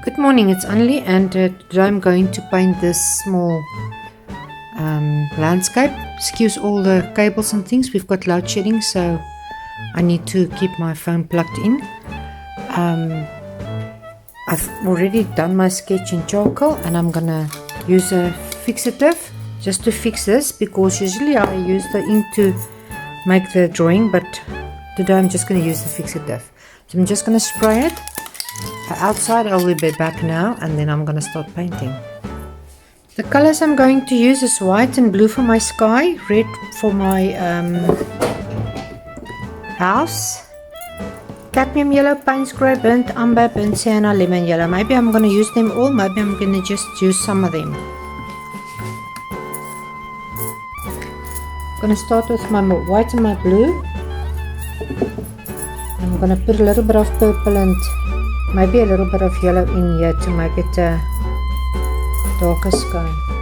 Good morning, it's Annelie, and today I'm going to paint this small landscape. Excuse all the cables and things, we've got load shedding, so I need to keep my phone plugged in. I've already done my sketch in charcoal, and I'm gonna use a fixative just to fix this, because usually I use the ink to make the drawing, but today I'm just going to use the fixative. So I'm just going to spray it. Outside I will be back now, and then I'm going to start painting. The colors I'm going to use is white and blue for my sky, red for my house, cadmium yellow, Paynes Grey, burnt umber, burnt sienna, lemon yellow. Maybe I'm going to use them all, maybe I'm going to just use some of them. I'm going to start with my white and my blue. I'm going to put a little bit of purple and maybe a little bit of yellow in here to make it a darker sky.